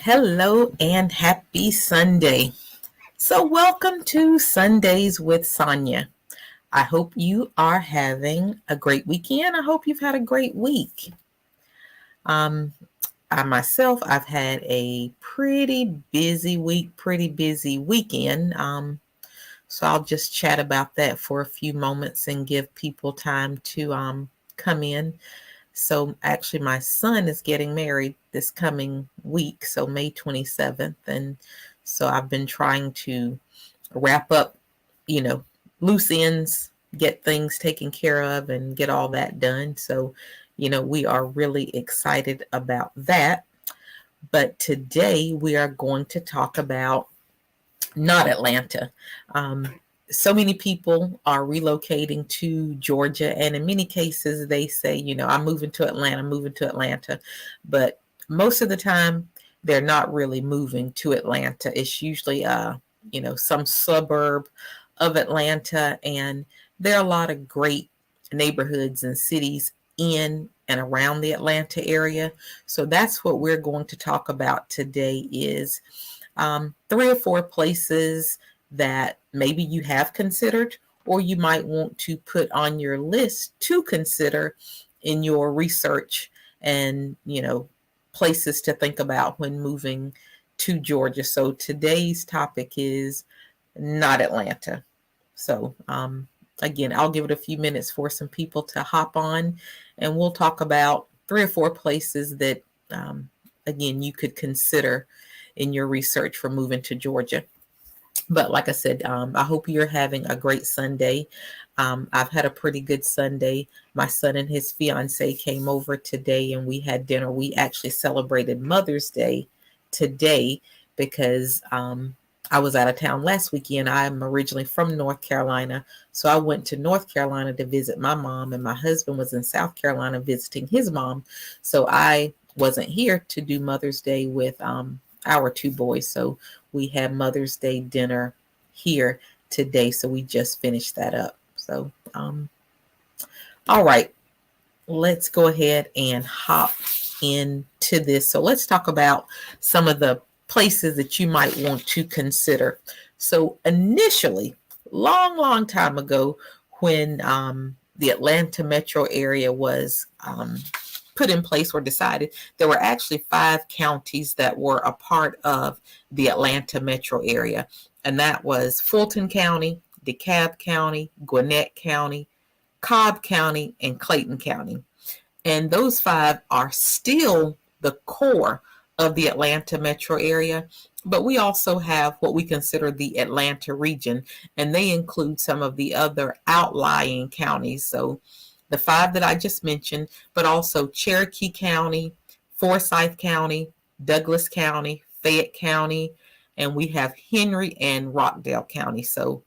Hello and happy Sunday. So, welcome to Sundays with Sonia. I hope you are having a great weekend. I hope you've had a great week. Um, I've had a pretty busy week, pretty busy weekend. So, I'll just chat about that for a few moments and give people time to come in. So actually, my son is getting married this coming week, so May 27th. And so I've been trying to wrap up, you know, loose ends, get things taken care of, and get all that done. So, we are really excited about that. But today we are going to talk about not Atlanta. So many people are relocating to Georgia, and in many cases, they say, I'm moving to Atlanta, moving to Atlanta. But most of the time, they're not really moving to Atlanta. It's usually, some suburb of Atlanta, and there are a lot of great neighborhoods and cities in and around the Atlanta area. So that's what we're going to talk about today is three or four places that maybe you have considered or you might want to put on your list to consider in your research and, places to think about when moving to Georgia. So today's topic is not Atlanta. So, again, I'll give it a few minutes for some people to hop on and we'll talk about three or four places that, again, you could consider in your research for moving to Georgia. But like I said, I hope you're having a great Sunday. I've had a pretty good Sunday. My son and his fiance came over today and we had dinner. We actually celebrated Mother's Day today because I was out of town last weekend. I'm originally from North Carolina. So I went to North Carolina to visit my mom, and my husband was in South Carolina visiting his mom. So I wasn't here to do Mother's Day with our two boys. So we had Mother's Day dinner here today. So we just finished that up. So, all right, let's go ahead and hop into this. So let's talk about some of the places that you might want to consider. So initially, long time ago, when the Atlanta metro area was put in place or decided, there were actually 5 counties that were a part of the Atlanta metro area. And that was Fulton County, DeKalb County, Gwinnett County, Cobb County, and Clayton County. And those 5 are still the core of the Atlanta metro area. But we also have what we consider the Atlanta region, and they include some of the other outlying counties. So the 5 that I just mentioned, but also Cherokee County, Forsyth County, Douglas County, Fayette County, and we have Henry and Rockdale County. So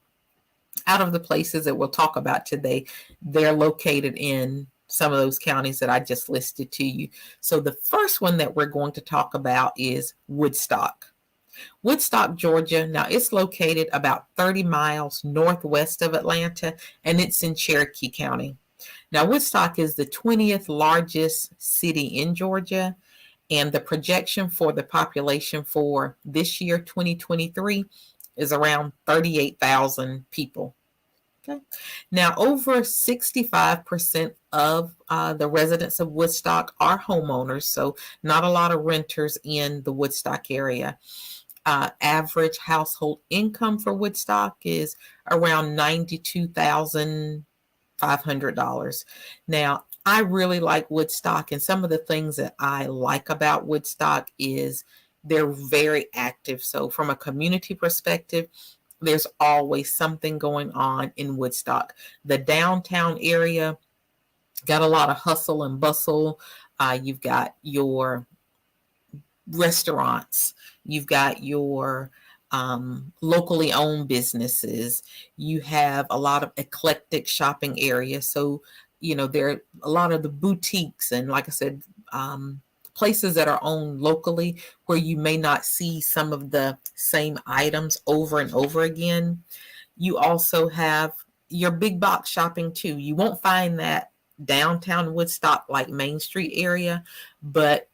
out of the places that we'll talk about today, they're located in some of those counties that I just listed to you. So the first one that we're going to talk about is Woodstock. Woodstock, Georgia. Now it's located about 30 miles northwest of Atlanta, and it's in Cherokee County. Now, Woodstock is the 20th largest city in Georgia, and the projection for the population for this year, 2023, is around 38,000 people. Okay. Now, over 65% of the residents of Woodstock are homeowners, so not a lot of renters in the Woodstock area. Average household income for Woodstock is around $92,500. Now, I really like Woodstock, and some of the things that I like about Woodstock is they're very active. So from a community perspective, there's always something going on in Woodstock. The downtown area got a lot of hustle and bustle. You've got your restaurants, you've got your locally owned businesses, you have a lot of eclectic shopping areas. So, there are a lot of the boutiques and, like I said, places that are owned locally where you may not see some of the same items over and over again. You also have your big box shopping too. You won't find that downtown Woodstock like Main Street area, but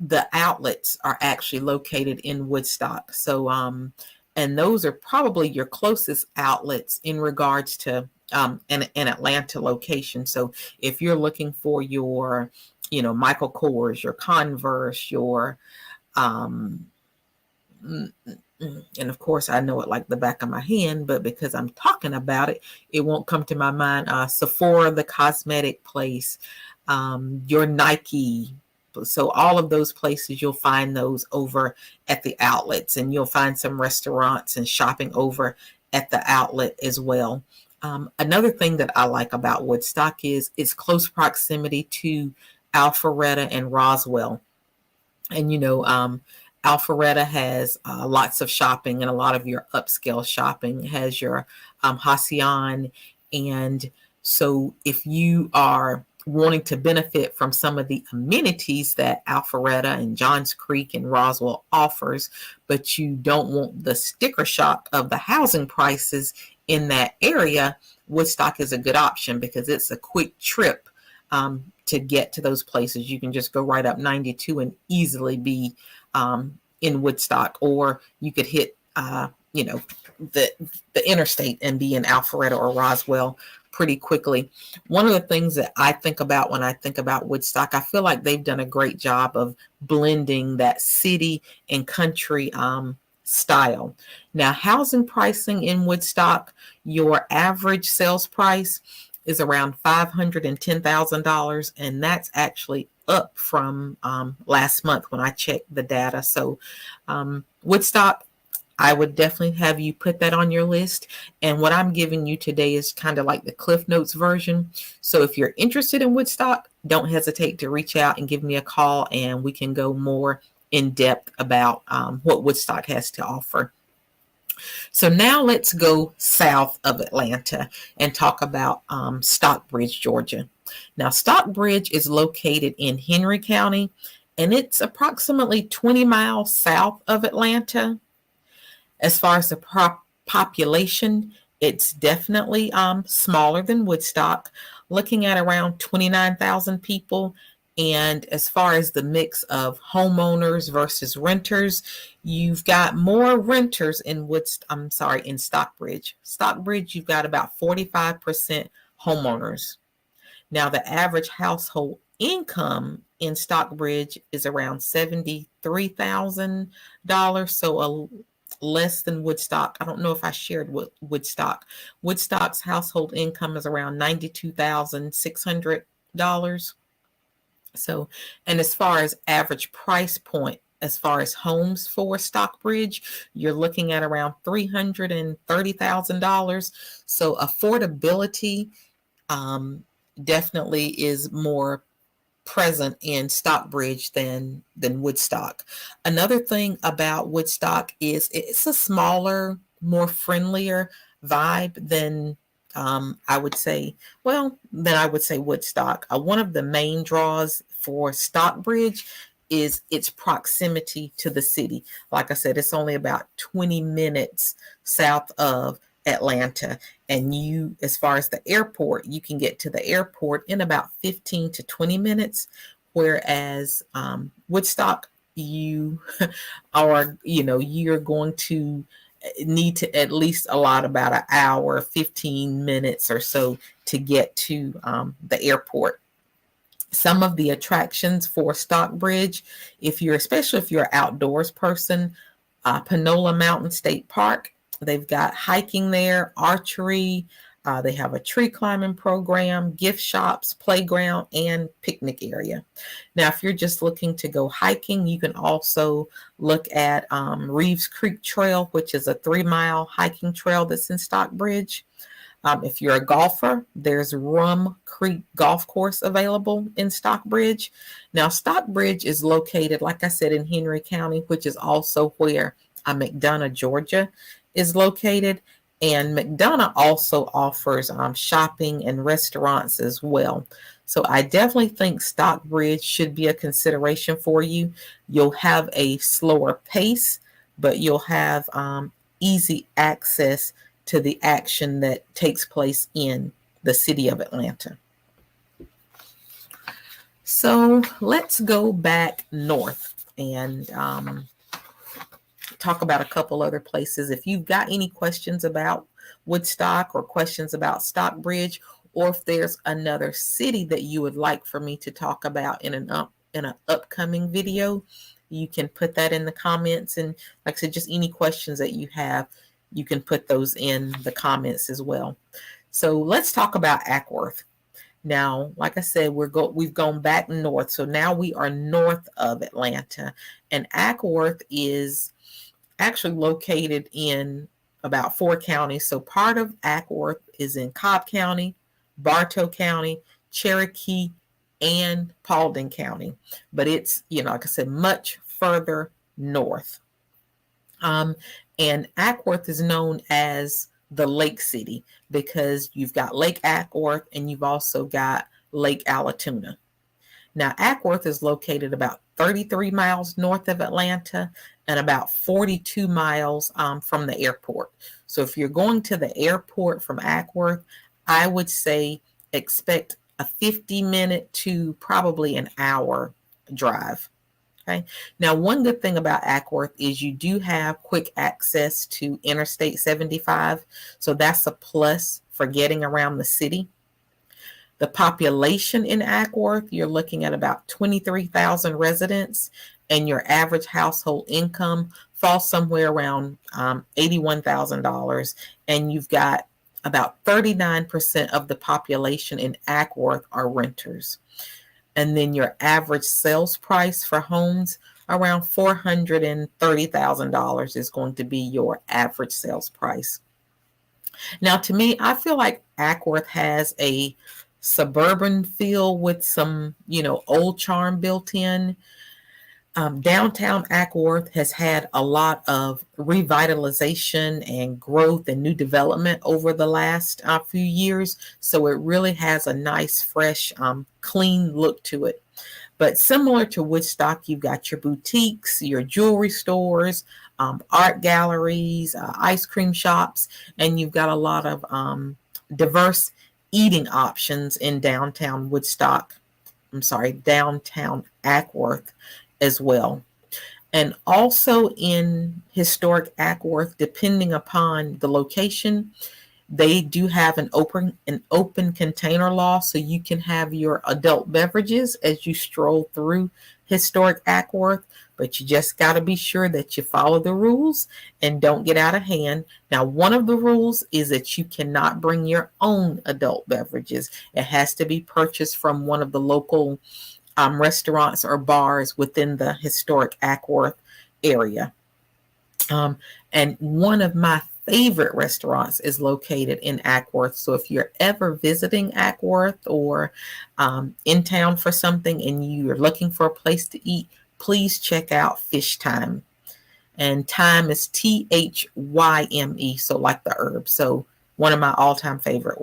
the outlets are actually located in Woodstock. So, and those are probably your closest outlets in regards to an Atlanta location. So if you're looking for your, Michael Kors, your Converse, your, um, and of course I know it like the back of my hand, but because I'm talking about it, it won't come to my mind. Sephora, the cosmetic place, your Nike. So all of those places, you'll find those over at the outlets, and you'll find some restaurants and shopping over at the outlet as well. Another thing that I like about Woodstock is its close proximity to Alpharetta and Roswell. And Alpharetta has lots of shopping, and a lot of your upscale shopping has your Hacian. And so if you are wanting to benefit from some of the amenities that Alpharetta and Johns Creek and Roswell offers, but you don't want the sticker shock of the housing prices in that area, Woodstock is a good option because it's a quick trip to get to those places. You can just go right up 92 and easily be in Woodstock, or you could hit, the interstate and be in Alpharetta or Roswell pretty quickly. One of the things that I think about when I think about Woodstock, I feel like they've done a great job of blending that city and country style. Now, housing pricing in Woodstock, your average sales price is around $510,000, and that's actually up from last month when I checked the data. So Woodstock, I would definitely have you put that on your list. And what I'm giving you today is kind of like the Cliff Notes version. So if you're interested in Woodstock, don't hesitate to reach out and give me a call, and we can go more in depth about what Woodstock has to offer. So now let's go south of Atlanta and talk about Stockbridge, Georgia. Now, Stockbridge is located in Henry County, and it's approximately 20 miles south of Atlanta. As far as the population, it's definitely smaller than Woodstock, looking at around 29,000 people. And as far as the mix of homeowners versus renters, you've got more renters in in Stockbridge. Stockbridge, you've got about 45% homeowners. Now, the average household income in Stockbridge is around $73,000, so less than Woodstock. I don't know if I shared Woodstock. Woodstock's household income is around $92,600. So, and as far as average price point, as far as homes for Stockbridge, you're looking at around $330,000. So affordability definitely is more present in Stockbridge than Woodstock. Another thing about Woodstock is it's a smaller, more friendlier vibe than I would say, Woodstock. One of the main draws for Stockbridge is its proximity to the city. Like I said, it's only about 20 minutes south of Atlanta. And as far as the airport, you can get to the airport in about 15 to 20 minutes. Whereas Woodstock, you're going to need to at least allot about an hour, 15 minutes or so to get to the airport. Some of the attractions for Stockbridge, especially if you're an outdoors person, Panola Mountain State Park, they've got hiking there, archery, they have a tree climbing program, gift shops, playground, and picnic area. Now, if you're just looking to go hiking, you can also look at Reeves Creek Trail, which is a 3-mile hiking trail that's in Stockbridge. If you're a golfer, there's Rum Creek Golf Course available in Stockbridge. Now, Stockbridge is located, like I said, in Henry County, which is also where McDonough, Georgia is located. And McDonough also offers shopping and restaurants as well. So I definitely think Stockbridge should be a consideration for you. You'll have a slower pace, but you'll have easy access to the action that takes place in the city of Atlanta. So let's go back north and talk about a couple other places. If you've got any questions about Woodstock or questions about Stockbridge, or if there's another city that you would like for me to talk about in an upcoming video, you can put that in the comments. And like I said, just any questions that you have, you can put those in the comments as well. So let's talk about Acworth. Now, like I said, we've gone back north. So now we are north of Atlanta, and Acworth is actually located in about 4 counties. So part of Acworth is in Cobb County, Bartow County, Cherokee, and Paulding County. But it's, like I said, much further north. And Acworth is known as the Lake City because you've got Lake Acworth and you've also got Lake Allatoona. Now, Acworth is located about 33 miles north of Atlanta and about 42 miles from the airport. So if you're going to the airport from Acworth, I would say expect a 50-minute to probably an hour drive. Okay. Now, one good thing about Acworth is you do have quick access to Interstate 75. So that's a plus for getting around the city. The population in Acworth, you're looking at about 23,000 residents, and your average household income falls somewhere around $81,000. And you've got about 39% of the population in Acworth are renters. And then your average sales price for homes, around $430,000 is going to be your average sales price. Now, to me, I feel like Acworth has a suburban feel with some, old charm built in. Downtown Acworth has had a lot of revitalization and growth and new development over the last few years. So it really has a nice, fresh, clean look to it. But similar to Woodstock, you've got your boutiques, your jewelry stores, art galleries, ice cream shops, and you've got a lot of diverse eating options in downtown Acworth as well. And also in historic Acworth, depending upon the location, they do have an open container law, so you can have your adult beverages as you stroll through historic Acworth, but you just got to be sure that you follow the rules and don't get out of hand. Now, one of the rules is that you cannot bring your own adult beverages. It has to be purchased from one of the local restaurants or bars within the historic Acworth area. And one of my favorite restaurants is located in Acworth. So if you're ever visiting Acworth or in town for something and you're looking for a place to eat, please check out Fish Time. And Time is Thyme, so like the herb. So one of my all-time favorite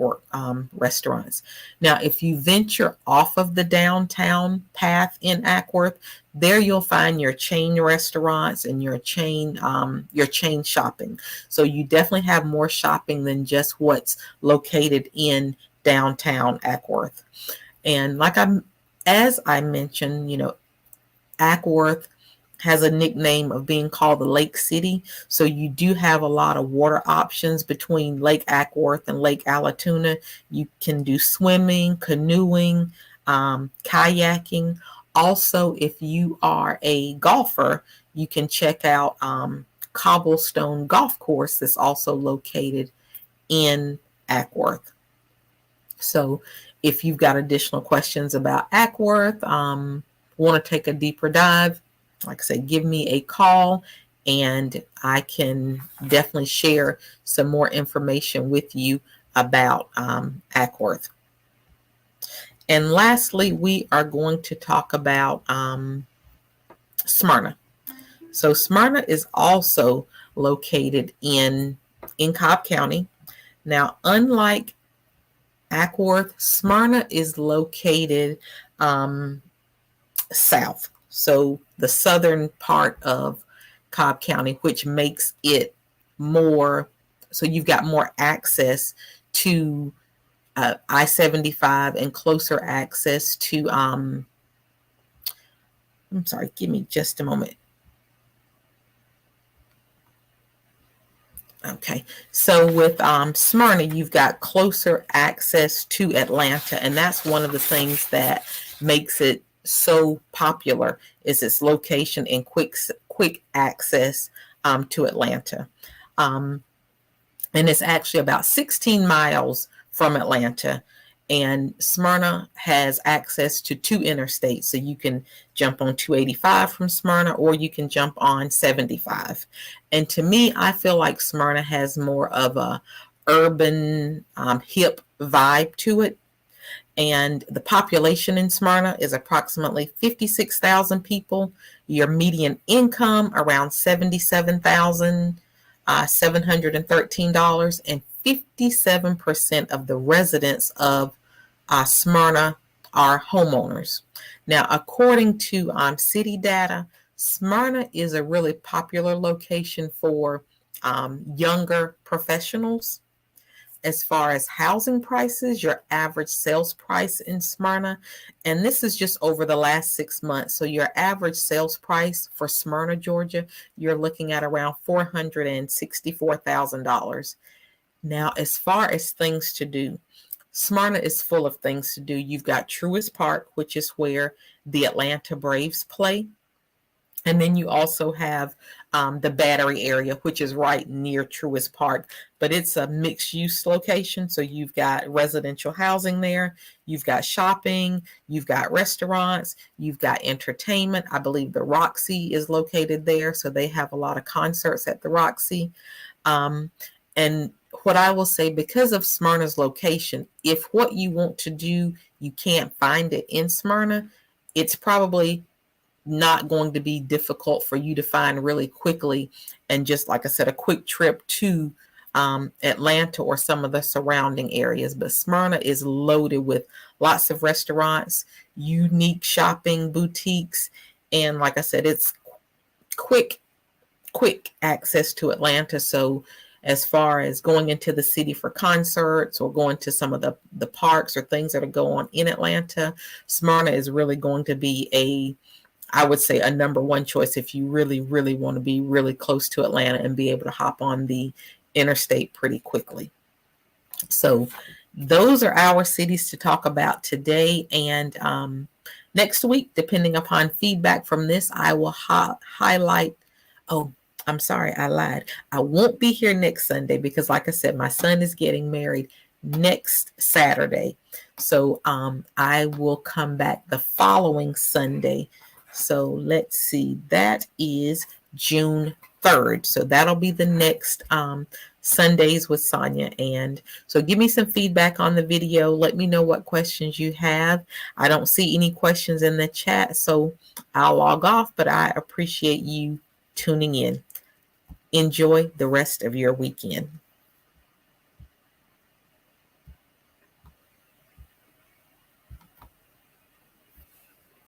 restaurants. Now, if you venture off of the downtown path in Acworth, there you'll find your chain restaurants and your chain shopping. So you definitely have more shopping than just what's located in downtown Acworth. And as I mentioned, Acworth has a nickname of being called the Lake City. So you do have a lot of water options between Lake Acworth and Lake Allatoona. You can do swimming, canoeing, kayaking. Also, if you are a golfer, you can check out Cobblestone Golf Course that's also located in Acworth. So if you've got additional questions about Acworth, want to take a deeper dive, like I said, give me a call and I can definitely share some more information with you about Acworth. And lastly, we are going to talk about Smyrna. So Smyrna is also located in Cobb County. Now, unlike Acworth, Smyrna is located south. So the southern part of Cobb County, which makes it more, so you've got more access to I-75 and closer access to I'm sorry, give me just a moment. Okay, so with Smyrna, you've got closer access to Atlanta, and that's one of the things that makes it so popular is its location and quick access to Atlanta. Um, and it's actually about 16 miles from Atlanta. And Smyrna has access to two interstates, so you can jump on 285 from Smyrna, or you can jump on 75. And to me, I feel like Smyrna has more of a urban, hip vibe to it. And the population in Smyrna is approximately 56,000 people. Your median income around $77,713, and 57% of the residents of Smyrna are homeowners. Now, according to city data, Smyrna is a really popular location for younger professionals. As far as housing prices, your average sales price in Smyrna, and this is just over the last 6 months. So your average sales price for Smyrna, Georgia, you're looking at around $464,000. Now, as far as things to do, Smyrna is full of things to do. You've got Truist Park, which is where the Atlanta Braves play. And then you also have the Battery area, which is right near Truist Park, but it's a mixed use location. So you've got residential housing there, you've got shopping, you've got restaurants, you've got entertainment. I believe the Roxy is located there, so they have a lot of concerts at the Roxy. And what I will say, because of Smyrna's location, if what you want to do, you can't find it in Smyrna, it's probably not going to be difficult for you to find really quickly. And just like I said, a quick trip to Atlanta or some of the surrounding areas. But Smyrna is loaded with lots of restaurants, unique shopping boutiques. And like I said, it's quick access to Atlanta. So as far as going into the city for concerts or going to some of the parks or things that are going on in Atlanta, Smyrna is really going to be I would say a number one choice if you really, really want to be really close to Atlanta and be able to hop on the interstate pretty quickly. So those are our cities to talk about today. And next week, depending upon feedback from this, I will highlight. Oh, I'm sorry, I lied. I won't be here next Sunday because, like I said, my son is getting married next Saturday. So I will come back the following Sunday. So let's see, that is June 3rd. So that'll be the next Sundays with Sonia. And so give me some feedback on the video. Let me know what questions you have. I don't see any questions in the chat, so I'll log off, but I appreciate you tuning in. Enjoy the rest of your weekend.